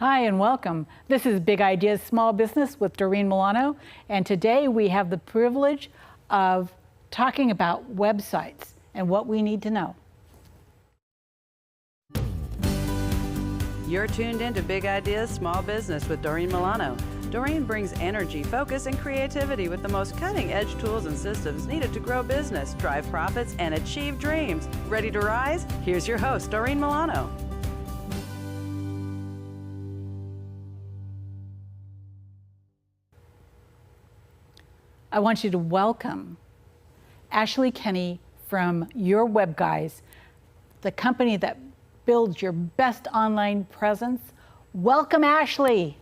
Hi and welcome. This is Big Ideas Small Business with Doreen Milano, and today we have the privilege of talking about websites and what we need to know. You're tuned into Big Ideas Small Business with Doreen Milano. Doreen brings energy, focus, and creativity with the most cutting-edge tools and systems needed to grow business, drive profits, and achieve dreams. Ready to rise? Here's your host, Doreen Milano. I want you to welcome Ashley Kenny from Your Web Guys, the company that builds your best online presence. Welcome, Ashley.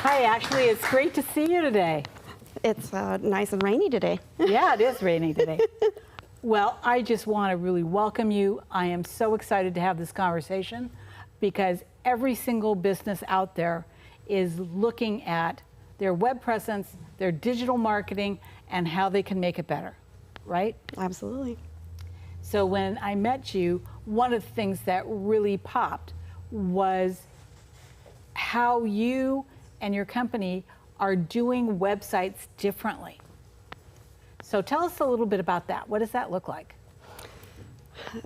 Hi, Ashley. It's great to see you today. It's nice and rainy today. Yeah, it is rainy today. Well, I just want to really welcome you. I am so excited to have this conversation because every single business out there is looking at their web presence, their digital marketing, and how they can make it better, right? Absolutely. So when I met you, one of the things that really popped was how you and your company are doing websites differently. So tell us a little bit about that. What does that look like?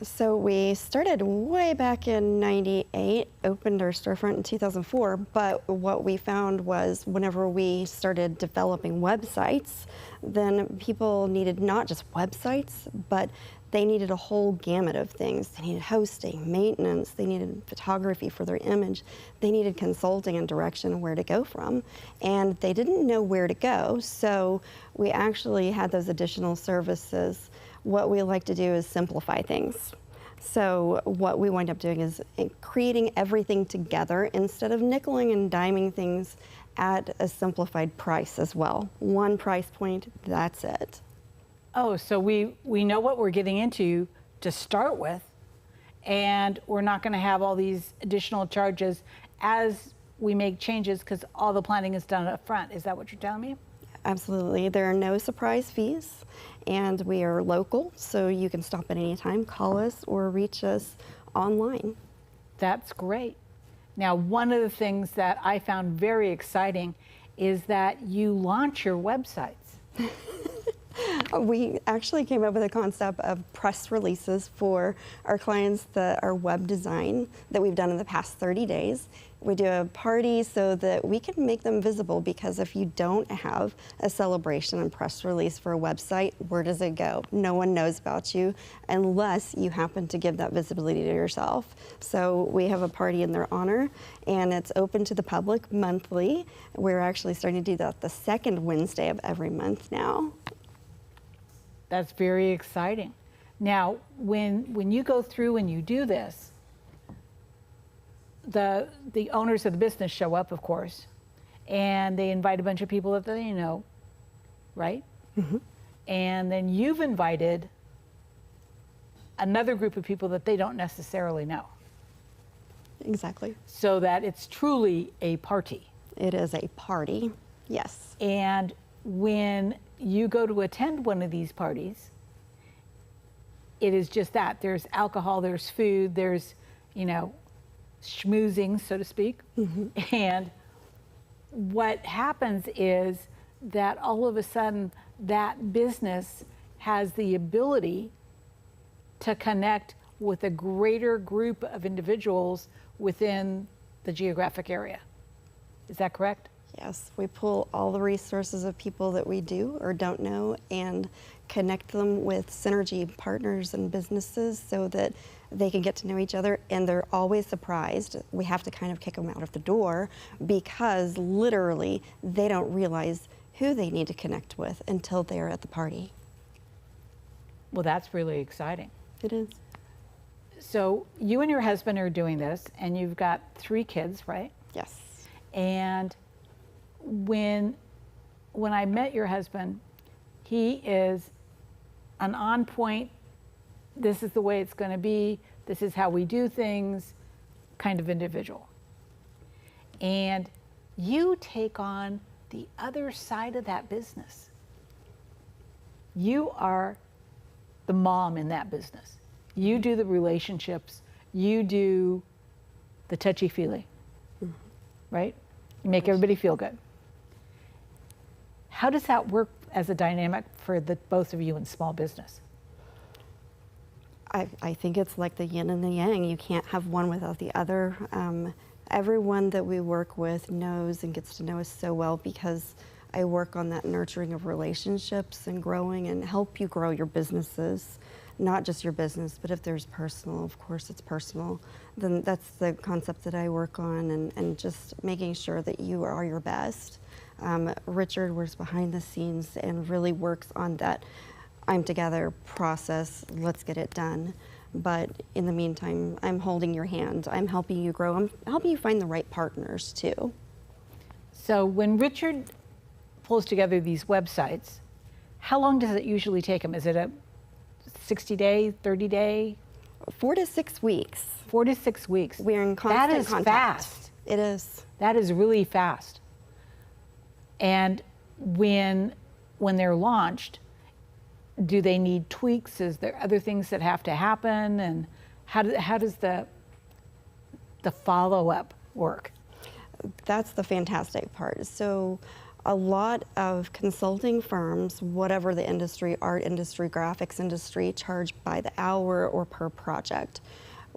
So we started way back in '98, opened our storefront in 2004, but what we found was whenever we started developing websites, then people needed not just websites, but they needed a whole gamut of things. They needed hosting, maintenance, they needed photography for their image, they needed consulting and direction where to go from, and they didn't know where to go, so we actually had those additional services. What we like to do is simplify things. So what we wind up doing is creating everything together instead of nickeling and diming things at a simplified price as well. One price point, that's it. Oh, so we know what we're getting into to start with, and we're not going to have all these additional charges as we make changes because all the planning is done up front. Is that what you're telling me? Absolutely. There are no surprise fees, and we are local, so you can stop at any time, call us, or reach us online. That's great. Now, one of the things that I found very exciting is that you launch your websites. We actually came up with a concept of press releases for our clients that are web design that we've done in the past 30 days. We do a party so that we can make them visible, because if you don't have a celebration and press release for a website, where does it go? No one knows about you unless you happen to give that visibility to yourself. So we have a party in their honor, and it's open to the public monthly. We're actually starting to do that the second Wednesday of every month now. That's very exciting. Now, when you go through and you do this, the owners of the business show up, of course, and they invite a bunch of people that they know, right? Mm-hmm. And then you've invited another group of people that they don't necessarily know. Exactly. So that it's truly a party. It is a party, yes. And when you go to attend one of these parties, it is just that. There's alcohol, there's food, there's, schmoozing, so to speak. Mm-hmm. And what happens is that all of a sudden that business has the ability to connect with a greater group of individuals within the geographic area. Is that correct? Yes, we pull all the resources of people that we do or don't know and connect them with synergy partners and businesses so that they can get to know each other, and they're always surprised. We have to kind of kick them out of the door because literally they don't realize who they need to connect with until they're at the party. Well, that's really exciting. It is. So you and your husband are doing this, and you've got 3 kids, right? Yes. And when I met your husband, he is an on point, this is the way it's going to be, this is how we do things kind of individual. and you take on the other side of that business. You are the mom in that business. You do the relationships, you do the touchy-feely, right? You make everybody feel good. How does that work as a dynamic for the both of you in small business? I think it's like the yin and the yang. You can't have one without the other. Everyone that we work with knows and gets to know us so well because I work on that nurturing of relationships and growing and help you grow your businesses, not just your business, but if there's personal, of course it's personal, then that's the concept that I work on, and just making sure that you are your best. Richard works behind the scenes and really works on that I'm together process, let's get it done. But in the meantime, I'm holding your hand, I'm helping you grow, I'm helping you find the right partners too. So when Richard pulls together these websites, how long does it usually take him? Is it a 60-day, 30-day? 4 to 6 weeks. 4 to 6 weeks. We're in constant That is contact. fast. It is. That is really fast. And when they're launched, do they need tweaks? Is there other things that have to happen? And how does the follow-up work? That's the fantastic part. So a lot of consulting firms, whatever the industry, art industry, graphics industry, charge by the hour or per project.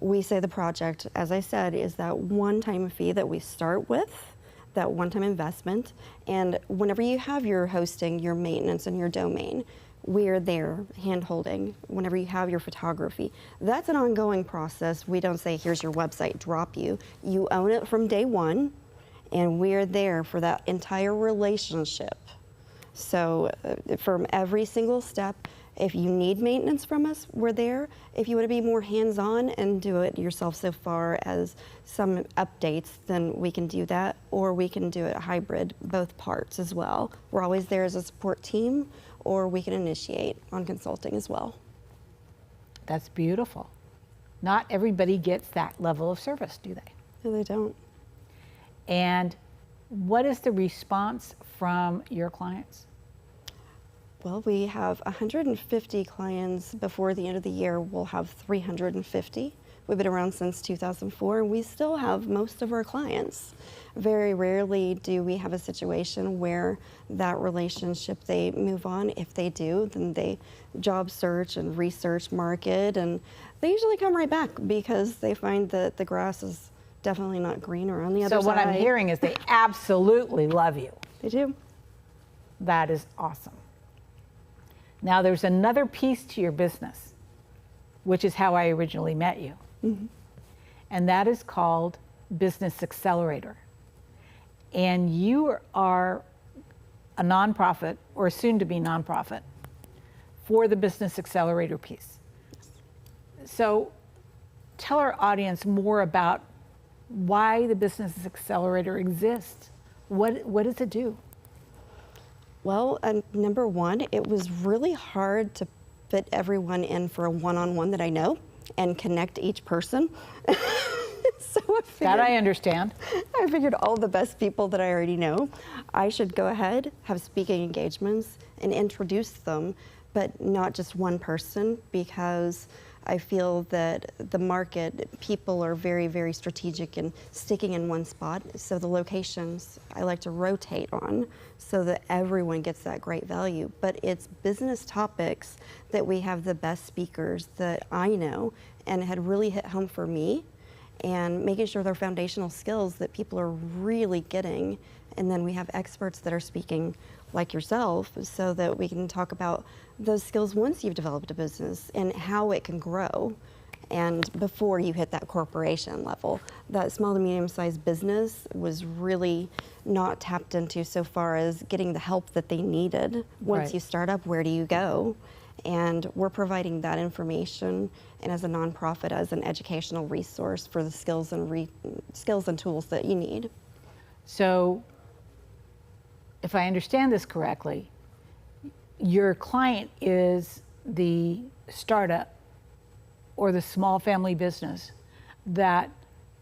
We say the project, as I said, is that one-time fee that we start with, that one-time investment. And whenever you have your hosting, your maintenance, and your domain, we're there hand-holding. Whenever you have your photography, that's an ongoing process. We don't say, here's your website, drop you. You own it from day one, and we're there for that entire relationship. So from every single step, if you need maintenance from us, we're there. If you want to be more hands-on and do it yourself so far as some updates, then we can do that, or we can do it hybrid, both parts as well. We're always there as a support team, or we can initiate on consulting as well. That's beautiful. Not everybody gets that level of service, do they? No, they don't. And what is the response from your clients? Well, we have 150 clients. Before the end of the year, we'll have 350. We've been around since 2004, and we still have most of our clients. Very rarely do we have a situation where that relationship, they move on. If they do, then they job search and research market, and they usually come right back because they find that the grass is definitely not greener on the other side. So what I'm hearing is they absolutely love you. They do. That is awesome. Now there's another piece to your business, which is how I originally met you. Mm-hmm. And that is called Business Accelerator. And you are a nonprofit, or soon to be nonprofit, for the Business Accelerator piece. So tell our audience more about why the Business Accelerator exists. What does it do? Well, number one, it was really hard to fit everyone in for a one-on-one that I know and connect each person. So That I understand. I figured all the best people that I already know, I should go ahead, have speaking engagements, and introduce them, but not just one person, because I feel that the market, people are very, very strategic in sticking in one spot. So the locations I like to rotate on so that everyone gets that great value. But it's business topics that we have the best speakers that I know and had really hit home for me, and making sure they're foundational skills that people are really getting. And then we have experts that are speaking like yourself so that we can talk about those skills once you've developed a business and how it can grow, and before you hit that corporation level. That small to medium-sized business was really not tapped into so far as getting the help that they needed. Once Right. you start up, where do you go? And we're providing that information, and as a nonprofit, as an educational resource for the skills and tools that you need. So if I understand this correctly, your client is the startup or the small family business that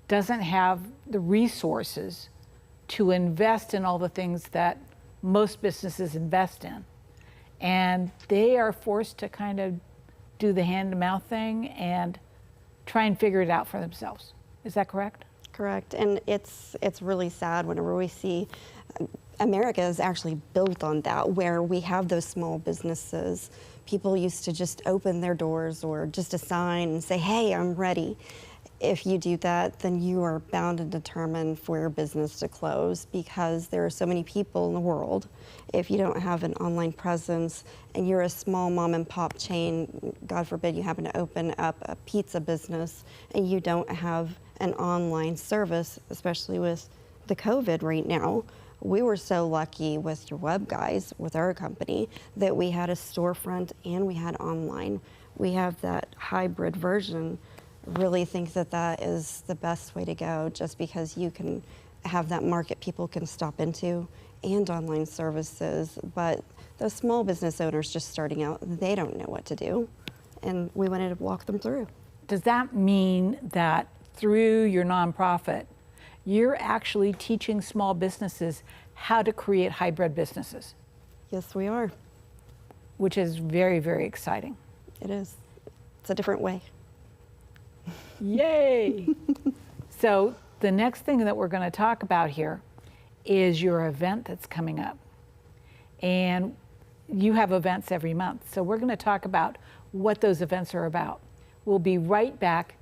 doesn't have the resources to invest in all the things that most businesses invest in. And they are forced to kind of do the hand-to-mouth thing and try and figure it out for themselves. Is that correct? Correct, and it's really sad whenever we see America is actually built on that, where we have those small businesses. People used to just open their doors or just a sign and say, hey, I'm ready. If you do that, then you are bound and determined for your business to close, because there are so many people in the world. If you don't have an online presence and you're a small mom and pop chain, God forbid you happen to open up a pizza business and you don't have an online service, especially with the COVID right now. We were so lucky with your web guys, with our company, that we had a storefront and we had online. We have that hybrid version. Really think that that is the best way to go, just because you can have that market people can stop into and online services. But those small business owners just starting out, they don't know what to do. And we wanted to walk them through. Does that mean that through your nonprofit, you're actually teaching small businesses how to create hybrid businesses? Yes, we are. Which is very, very exciting. It is. It's a different way. Yay! So the next thing that we're going to talk about here is your event that's coming up. And you have events every month. So we're going to talk about what those events are about. We'll be right back.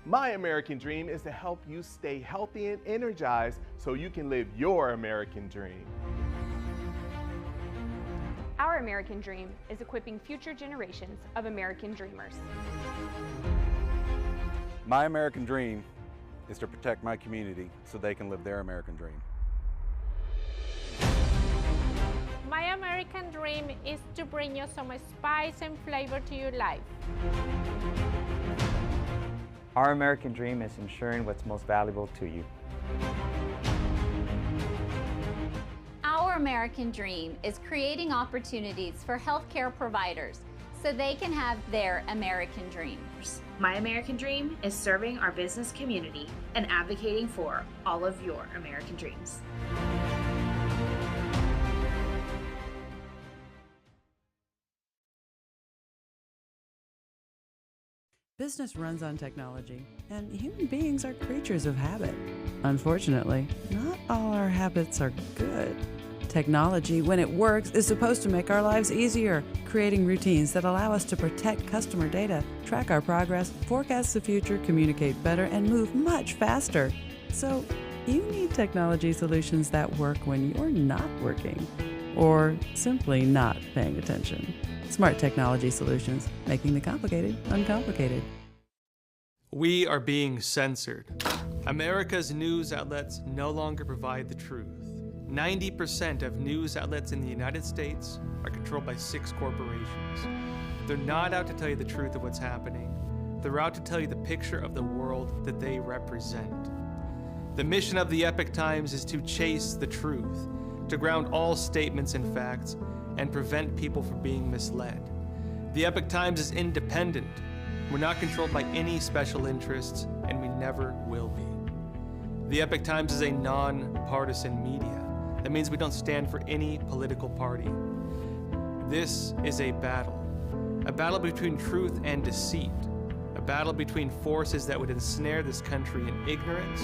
My American dream is to help you stay healthy and energized so you can live your American dream. Our American dream is equipping future generations of American dreamers. My American dream is to protect my community so they can live their American dream. My American dream is to bring you some spice and flavor to your life. Our American dream is ensuring what's most valuable to you. Our American dream is creating opportunities for healthcare providers so they can have their American dreams. My American dream is serving our business community and advocating for all of your American dreams. Business runs on technology, and human beings are creatures of habit. Unfortunately, not all our habits are good. Technology, when it works, is supposed to make our lives easier, creating routines that allow us to protect customer data, track our progress, forecast the future, communicate better, and move much faster. So, you need technology solutions that work when you're not working, or simply not paying attention. Smart technology solutions, making the complicated uncomplicated. We are being censored. America's news outlets no longer provide the truth. 90% of news outlets in the United States are controlled by 6 corporations. They're not out to tell you the truth of what's happening. They're out to tell you the picture of the world that they represent. The mission of the Epoch Times is to chase the truth, to ground all statements in facts, and prevent people from being misled. The Epoch Times is independent. We're not controlled by any special interests, and we never will be. The Epoch Times is a non-partisan media. That means we don't stand for any political party. This is a battle between truth and deceit, a battle between forces that would ensnare this country in ignorance,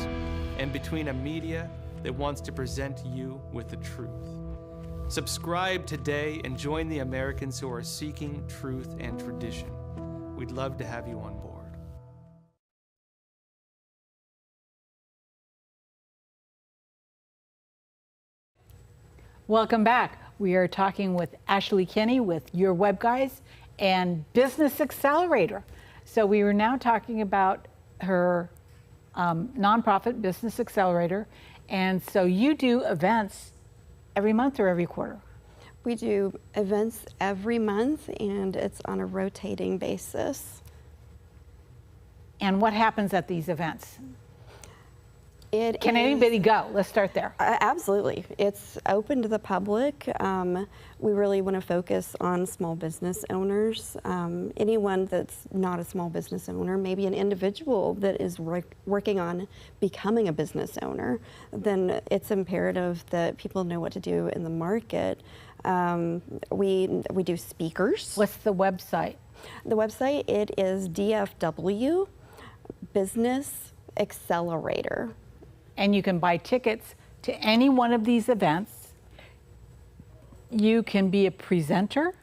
and between a media that wants to present you with the truth. Subscribe today and join the Americans who are seeking truth and tradition. We'd love to have you on board. Welcome back. We are talking with Ashley Kinney with Your Web Guys and Business Accelerator. So we were now talking about her nonprofit Business Accelerator. And so you do events every month or every quarter? We do events every month, and it's on a rotating basis. And what happens at these events? Can anybody go? Let's start there. Absolutely. It's open to the public. We really want to focus on small business owners. Anyone that's not a small business owner, maybe an individual that is working on becoming a business owner, then it's imperative that people know what to do in the market. We do speakers. What's the website? The website, it is DFW Business Accelerator. And you can buy tickets to any one of these events. You can be a presenter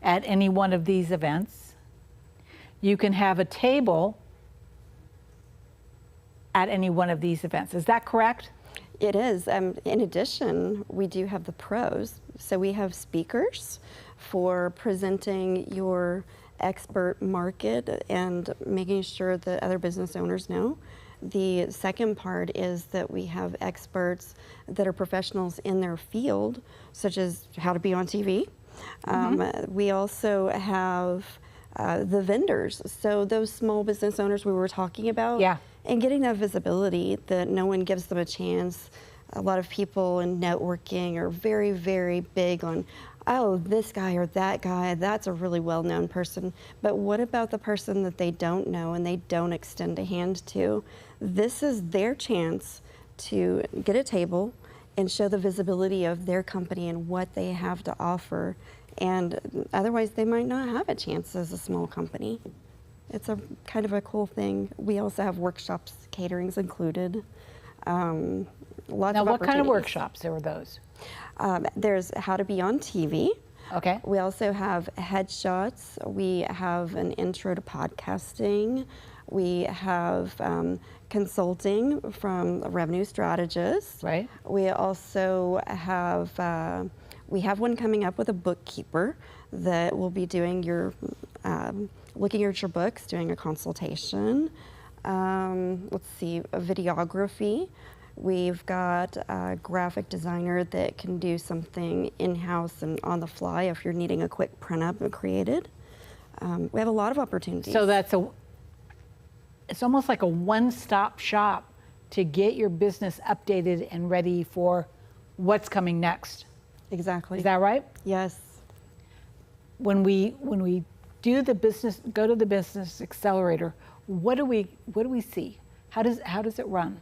at any one of these events. You can have a table at any one of these events. Is that correct? It is. In addition, we do have the pros. So we have speakers for presenting your expert market and making sure that other business owners know. The second part is that we have experts that are professionals in their field, such as how to be on TV. We also have the vendors, so those small business owners we were talking about, and getting that visibility that no one gives them a chance. A lot of people in networking are very, very big on, oh, this guy or that guy, that's a really well-known person. But what about the person that they don't know and they don't extend a hand to? This is their chance to get a table and show the visibility of their company and what they have to offer. And otherwise, they might not have a chance as a small company. It's a kind of a cool thing. We also have workshops, caterings included. Lots now, of what kind of workshops are those? There's how to be on TV. Okay. We also have headshots. We have an intro to podcasting. We have consulting from revenue strategists. Right. We also have we have one coming up with a bookkeeper that will be doing your looking at your books, doing a consultation. Let's see, a videography. We've got a graphic designer that can do something in-house and on the fly if you're needing a quick print-up and created. We have a lot of opportunities. So it's almost like a one-stop shop to get your business updated and ready for what's coming next. Exactly. Is that right? Yes. When we do the business, go to the Business Accelerator, what do we see? How does it run?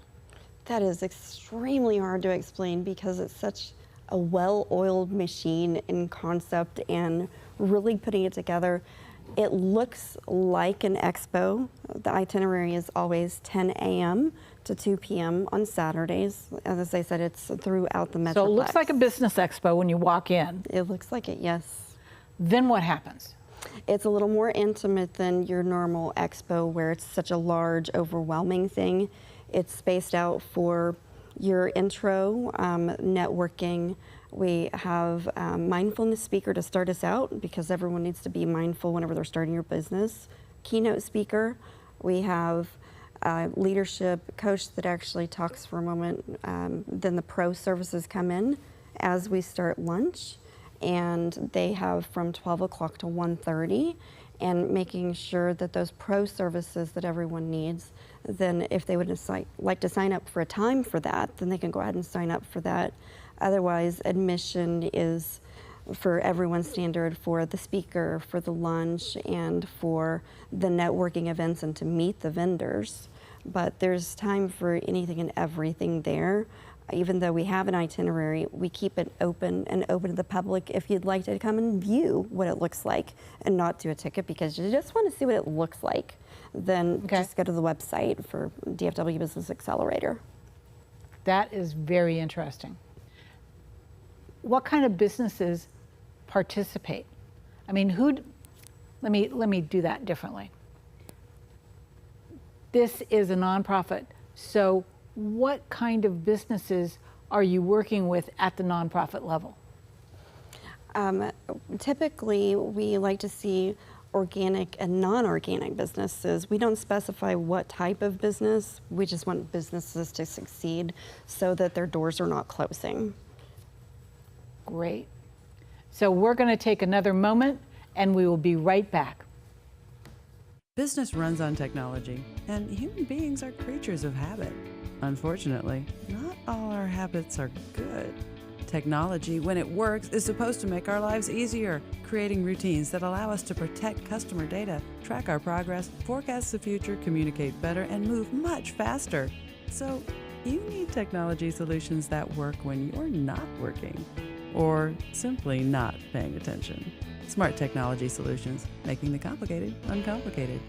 That is extremely hard to explain because it's such a well-oiled machine in concept and really putting it together. It looks like an expo. The itinerary is always 10 a.m. to 2 p.m. on Saturdays. As I said, it's throughout the Metroplex. So it looks like a business expo when you walk in. It looks like it, yes. Then what happens? It's a little more intimate than your normal expo where it's such a large, overwhelming thing. It's spaced out for your intro, networking. We have a mindfulness speaker to start us out because everyone needs to be mindful whenever they're starting your business. Keynote speaker. We have a leadership coach that actually talks for a moment. Then the pro services come in as we start lunch, and they have from 12 o'clock to 1:30, and making sure that those pro services that everyone needs, then if they would like to sign up for a time for that, then they can go ahead and sign up for that. Otherwise, admission is for everyone's standard for the speaker, for the lunch, and for the networking events and to meet the vendors. But there's time for anything and everything there. Even though we have an itinerary, we keep it open and open to the public if you'd like to come and view what it looks like and not do a ticket because you just want to see what it looks like. Then just go to the website for DFW Business Accelerator. That is very interesting. What kind of businesses participate? I mean, let me do that differently. This is a nonprofit, so what kind of businesses are you working with at the nonprofit level? Typically, we like to see organic and non-organic businesses. We don't specify what type of business. We just want businesses to succeed so that their doors are not closing. Great. So we're going to take another moment and we will be right back. Business runs on technology, and human beings are creatures of habit. Unfortunately, not all our habits are good. Technology, when it works, is supposed to make our lives easier, creating routines that allow us to protect customer data, track our progress, forecast the future, communicate better, and move much faster. So, you need technology solutions that work when you're not working, or simply not paying attention. Smart technology solutions, making the complicated uncomplicated.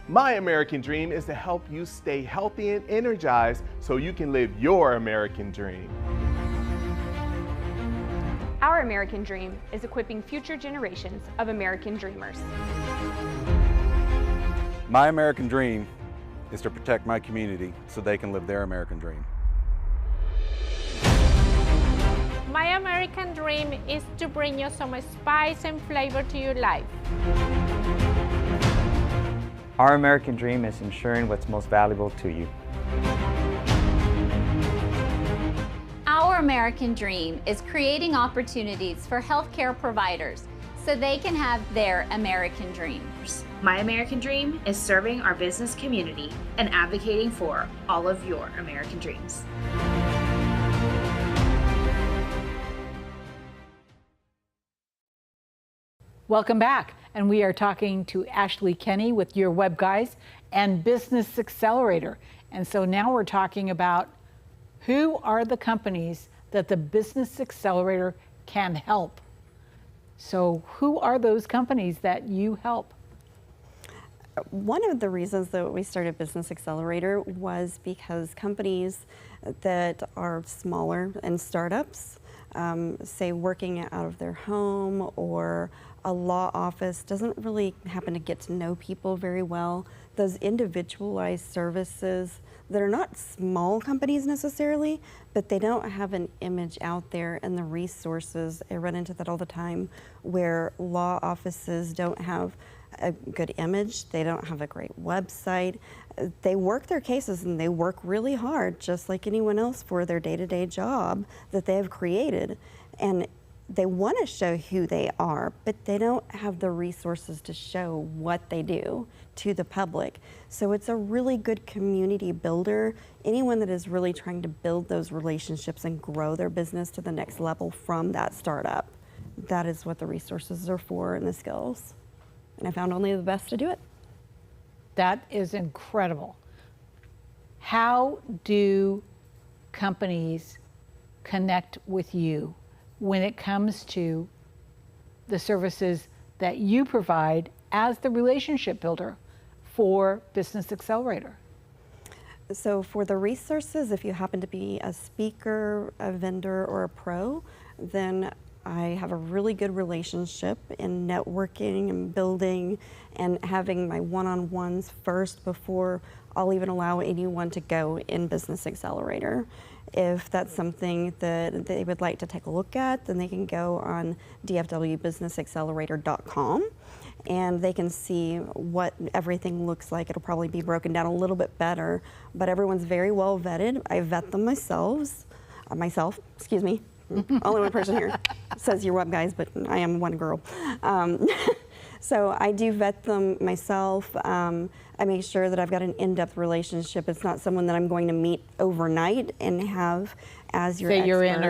My American dream is to help you stay healthy and energized so you can live your American dream. Our American dream is equipping future generations of American dreamers. My American dream is to protect my community so they can live their American dream. My American dream is to bring you some spice and flavor to your life. Our American dream is ensuring what's most valuable to you. Our American dream is creating opportunities for healthcare providers so they can have their American dreams. My American dream is serving our business community and advocating for all of your American dreams. Welcome back. And we are talking to Ashley Kenny with Your Web Guys and Business Accelerator. And so now we're talking about who are the companies that the Business Accelerator can help. So who are those companies that you help? One of the reasons that we started Business Accelerator was because companies that are smaller and startups, say working out of their home, or a law office doesn't really happen to get to know people very well. Those individualized services that are not small companies necessarily, but they don't have an image out there and the resources. I run into that all the time, where law offices don't have a good image, they don't have a great website. They work their cases and they work really hard, just like anyone else, for their day-to-day job that they have created. And they want to show who they are, but they don't have the resources to show what they do to the public. So it's a really good community builder. Anyone that is really trying to build those relationships and grow their business to the next level from that startup, that is what the resources are for and the skills. And I found only the best to do it. That is incredible. How do companies connect with you when it comes to the services that you provide as the relationship builder for Business Accelerator? So for the resources, if you happen to be a speaker, a vendor, or a pro, then I have a really good relationship in networking and building and having my one-on-ones first before I'll even allow anyone to go in Business Accelerator. If that's something that they would like to take a look at, then they can go on dfwbusinessaccelerator.com and they can see what everything looks like. It'll probably be broken down a little bit better, but everyone's very well vetted. I vet them myself, excuse me. Only one person here says Your Web Guys, but I am one girl. So I do vet them myself. I make sure that I've got an in-depth relationship. It's not someone that I'm going to meet overnight and have as your expert. Say you're in,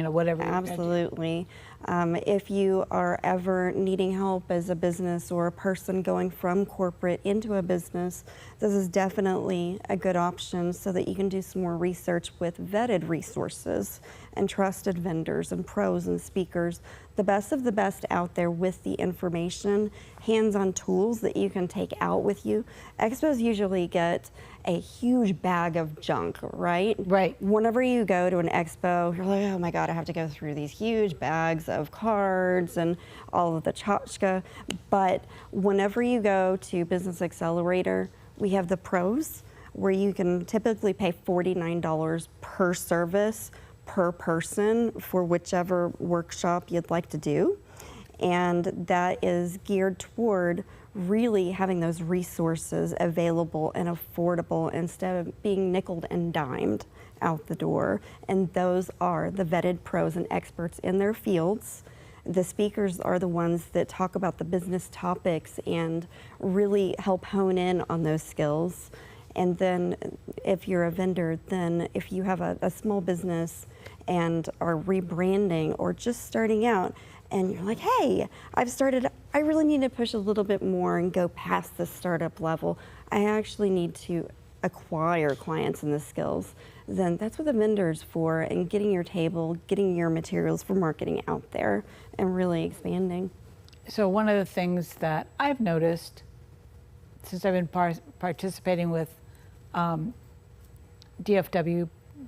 or whatever. Absolutely. If you are ever needing help as a business or a person going from corporate into a business, this is definitely a good option so that you can do some more research with vetted resources and trusted vendors and pros and speakers, the best of the best out there with the information, hands-on tools that you can take out with you. Expos usually get a huge bag of junk, right? Right. Whenever you go to an expo, you're like, oh my God, I have to go through these huge bags of cards and all of the tchotchke. But whenever you go to Business Accelerator, we have the pros, where you can typically pay $49 per service per person for whichever workshop you'd like to do. And that is geared toward really having those resources available and affordable instead of being nickeled and dimed out the door. And those are the vetted pros and experts in their fields The speakers are the ones that talk about the business topics and really help hone in on those skills. And then if you're a vendor, then if you have a small business and are rebranding or just starting out, and you're like, hey, I really need to push a little bit more and go past the startup level. I actually need to acquire clients and the skills. Then that's what the vendor's for, and getting your table, getting your materials for marketing out there and really expanding. So one of the things that I've noticed since I've been participating with DFW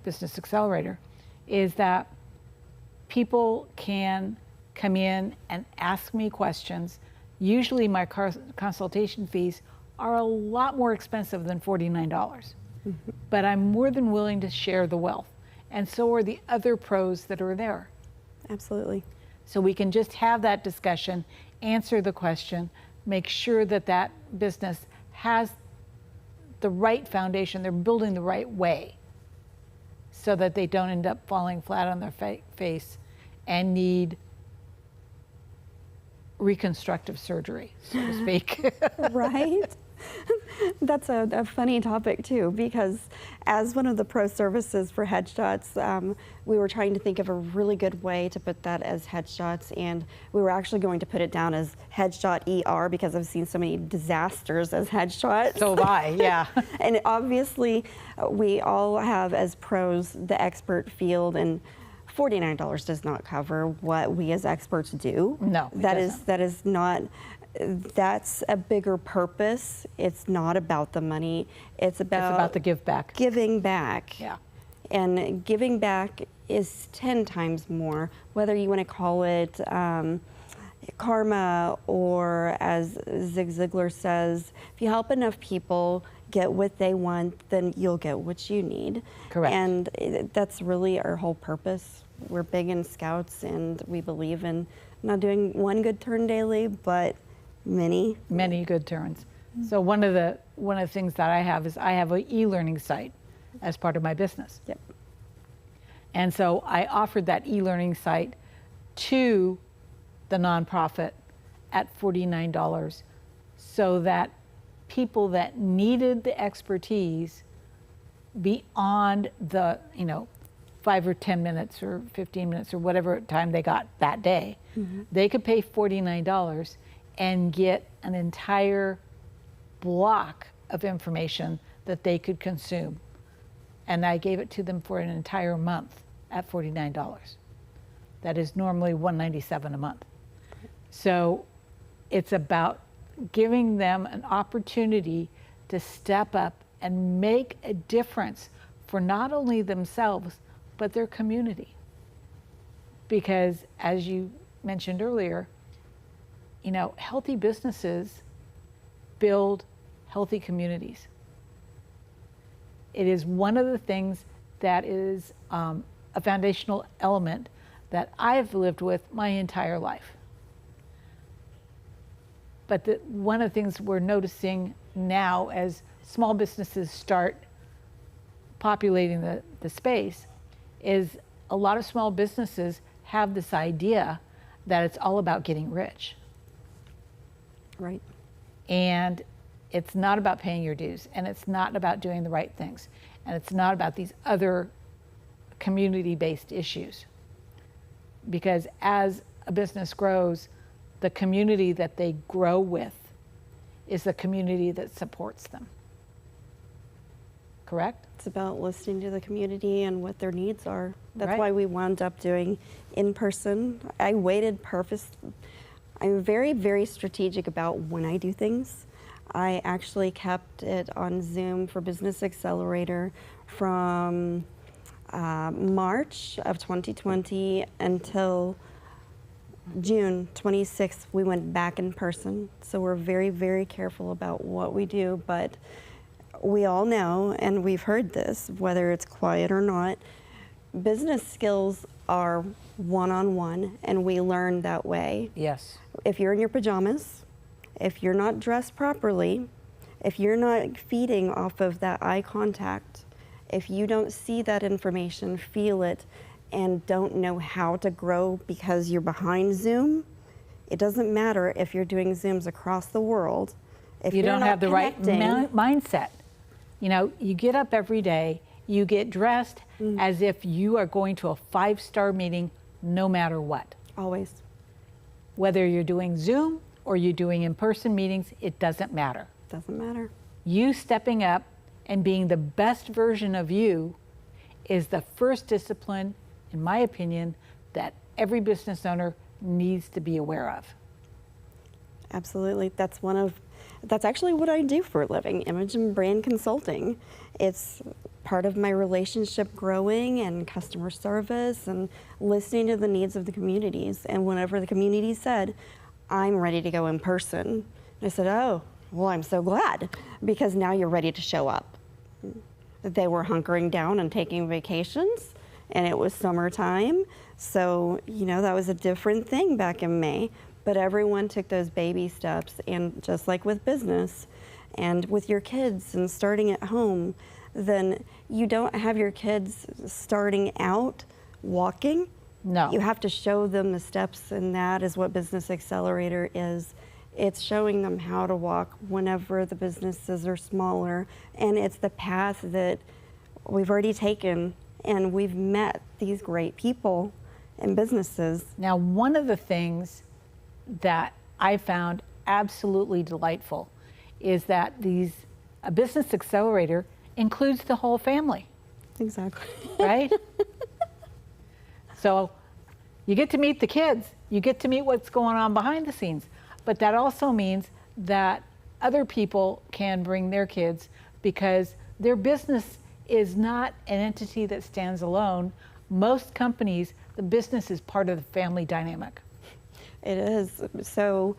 Business Accelerator is that people can come in and ask me questions. Usually my consultation fees are a lot more expensive than $49, but I'm more than willing to share the wealth. And so are the other pros that are there. Absolutely. So we can just have that discussion, answer the question, make sure that that business has the right foundation, they're building the right way, so that they don't end up falling flat on their face and need reconstructive surgery, so to speak. Right? That's a funny topic too, because as one of the pro services for headshots, we were trying to think of a really good way to put that as headshots, and we were actually going to put it down as headshot ER because I've seen so many disasters as headshots. So have I, yeah. And obviously we all have as pros the expert field, and $49 does not cover what we as experts do. No, that is not. That's a bigger purpose. It's not about the money. It's about the give back. Giving back. Yeah. And giving back is 10 times more, whether you want to call it karma, or as Zig Ziglar says, if you help enough people get what they want, then you'll get what you need. Correct. And that's really our whole purpose. We're big in Scouts, and we believe in not doing one good turn daily, but many good turns. So one of the things that I have is I have an e-learning site as part of my business. Yep. And so I offered that e-learning site to the nonprofit at $49, so that people that needed the expertise beyond the 5 or 10 minutes or 15 minutes or whatever time they got that day, they could pay $49 and get an entire block of information that they could consume. And I gave it to them for an entire month at $49. That is normally $197 a month. So it's about giving them an opportunity to step up and make a difference for not only themselves, but their community. Because as you mentioned earlier, healthy businesses build healthy communities. It is one of the things that is a foundational element that I've lived with my entire life. But one of the things we're noticing now as small businesses start populating the space is a lot of small businesses have this idea that it's all about getting rich. Right. And it's not about paying your dues, and it's not about doing the right things, and it's not about these other community-based issues. Because as a business grows, the community that they grow with is the community that supports them. Correct? It's about listening to the community and what their needs are. That's Right. why we wound up doing in-person. I'm very, very strategic about when I do things. I actually kept it on Zoom for Business Accelerator from March of 2020 until June 26th. We went back in person. So we're very, very careful about what we do, but we all know, and we've heard this, whether it's quiet or not, business skills are one-on-one, and we learn that way. Yes. If you're in your pajamas, if you're not dressed properly, if you're not feeding off of that eye contact, if you don't see that information, feel it, and don't know how to grow because you're behind Zoom, it doesn't matter if you're doing Zooms across the world. If you you're don't not have the right connecting- mindset. You know, you get up every day, you get dressed as if you are going to a 5-star meeting no matter what. Always. Whether you're doing Zoom or you're doing in-person meetings, it doesn't matter. Doesn't matter. You stepping up and being the best version of you is the first discipline, in my opinion, that every business owner needs to be aware of. Absolutely. That's actually what I do for a living, image and brand consulting. It's part of my relationship growing and customer service and listening to the needs of the communities. And whenever the community said, I'm ready to go in person, I said, oh, well, I'm so glad, because now you're ready to show up. They were hunkering down and taking vacations, and it was summertime. So, you know, that was a different thing back in May. But everyone took those baby steps, and just like with business and with your kids and starting at home, then you don't have your kids starting out walking. No. You have to show them the steps, and that is what Business Accelerator is. It's showing them how to walk whenever the businesses are smaller, and it's the path that we've already taken, and we've met these great people and businesses. Now, one of the things that I found absolutely delightful is that a Business Accelerator includes the whole family. Exactly. Right? So you get to meet the kids, you get to meet what's going on behind the scenes, but that also means that other people can bring their kids, because their business is not an entity that stands alone. Most companies, the business is part of the family dynamic. It is. So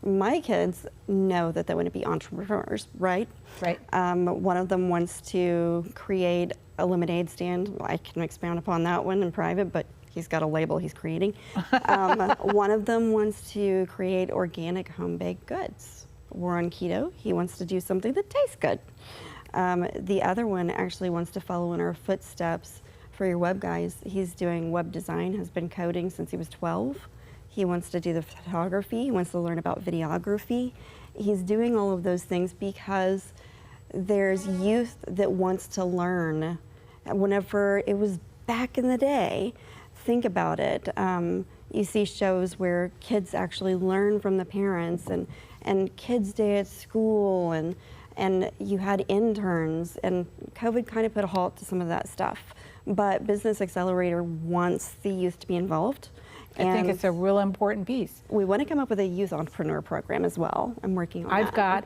my kids know that they want to be entrepreneurs, right? Right. One of them wants to create a lemonade stand. I can expound upon that one in private, but he's got a label he's creating. One of them wants to create organic home-baked goods. We're on keto. He wants to do something that tastes good. The other one actually wants to follow in our footsteps. For your web guys, he's doing web design, has been coding since he was 12. He wants to do the photography. He wants to learn about videography. He's doing all of those things because there's youth that wants to learn. Whenever it was back in the day, think about it. You see shows where kids actually learn from the parents, and Kids Day at school, and you had interns, and COVID kind of put a halt to some of that stuff. But Business Accelerator wants the youth to be involved. I think it's a real important piece. We want to come up with a youth entrepreneur program as well. I'm working on that. I've got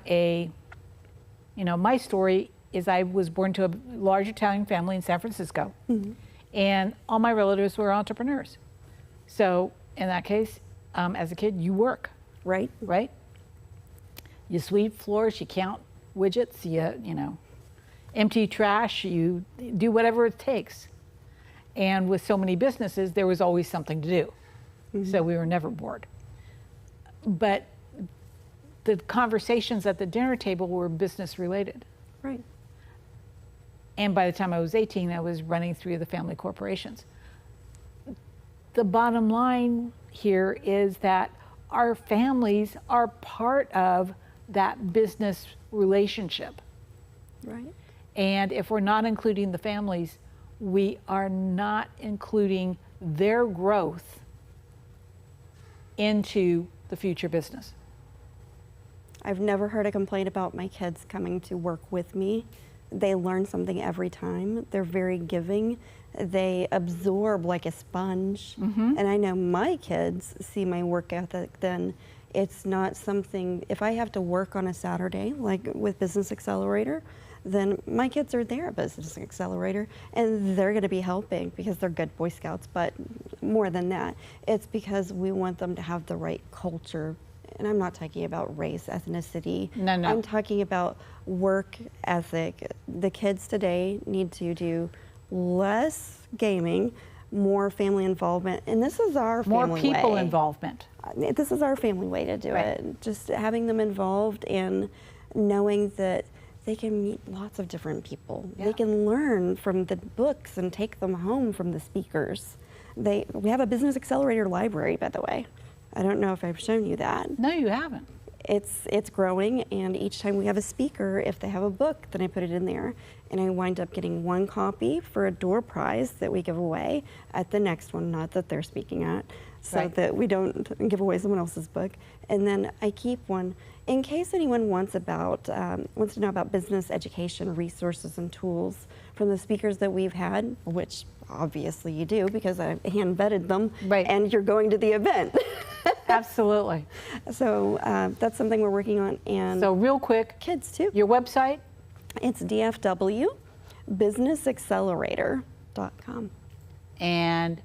my story is I was born to a large Italian family in San Francisco, and all my relatives were entrepreneurs. So in that case, as a kid, you work. Right. Right? You sweep floors, you count widgets, you empty trash, you do whatever it takes. And with so many businesses, there was always something to do. So we were never bored. But the conversations at the dinner table were business related. Right. And by the time I was 18, I was running 3 of the family corporations. The bottom line here is that our families are part of that business relationship. Right. And if we're not including the families, we are not including their growth into the future business. I've never heard a complaint about my kids coming to work with me. They learn something every time. They're very giving. They absorb like a sponge. And I know my kids see my work ethic, then it's not something, if I have to work on a Saturday, like with Business Accelerator, then my kids are there at Business Accelerator, and they're going to be helping because they're good Boy Scouts. But more than that, it's because we want them to have the right culture. And I'm not talking about race, ethnicity. No. I'm talking about work ethic. The kids today need to do less gaming, more family involvement, and this is our family More people way. Involvement. This is our family way to do it. Just having them involved and knowing that they can meet lots of different people. They can learn from the books and take them home from the speakers. We have a business accelerator library, by the way. I don't know if I've shown you that. No, you haven't. It's growing, and each time we have a speaker, if they have a book, then I put it in there, and I wind up getting one copy for a door prize that we give away at the next one, not that they're speaking at, so that we don't give away someone else's book. And then I keep one in case anyone wants to know about business education resources and tools from the speakers that we've had, which obviously you do because I hand vetted them, and you're going to the event. Absolutely. So that's something we're working on. And so real quick, kids too. Your website? It's dfwbusinessaccelerator.com. And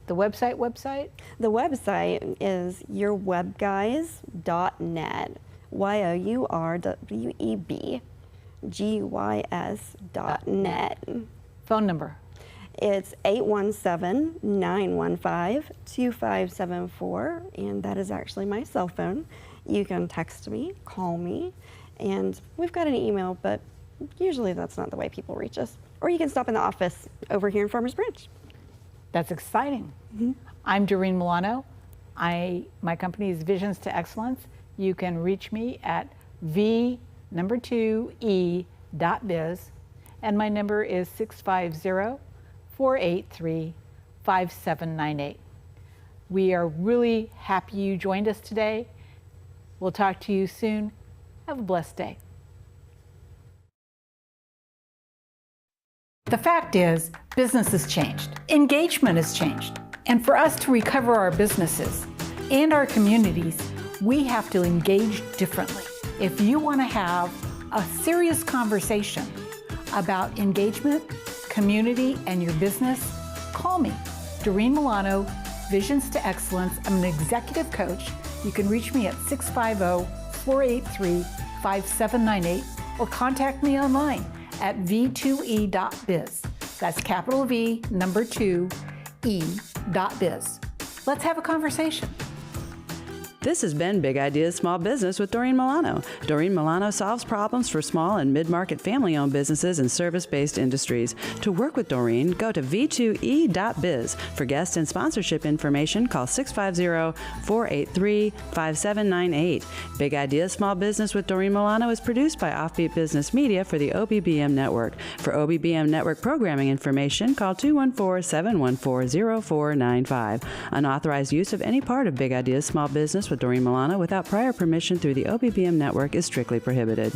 the website? The website is yourwebguys.net. YOURWEBGYS.net. Phone number? It's 817-915-2574, and that is actually my cell phone. You can text me, call me, and we've got an email, but usually that's not the way people reach us. Or you can stop in the office over here in Farmers Branch. That's exciting. I'm Doreen Milano. My company is Visions to Excellence. You can reach me at v2e.biz, and my number is 650-483-5798. We are really happy you joined us today. We'll talk to you soon. Have a blessed day. The fact is, business has changed. Engagement has changed. And for us to recover our businesses and our communities, we have to engage differently. If you want to have a serious conversation about engagement, community, and your business, call me, Doreen Milano, Visions to Excellence. I'm an executive coach. You can reach me at 650-483-5798 or contact me online at v2e.biz. That's capital V, number 2, e.biz. Let's have a conversation. This has been Big Ideas Small Business with Doreen Milano. Doreen Milano solves problems for small and mid-market family-owned businesses and service-based industries. To work with Doreen, go to v2e.biz. For guest and sponsorship information, call 650-483-5798. Big Ideas Small Business with Doreen Milano is produced by Offbeat Business Media for the OBBM Network. For OBBM Network programming information, call 214-714-0495. Unauthorized use of any part of Big Ideas Small Business with Doreen Milano without prior permission through the OBBM network is strictly prohibited.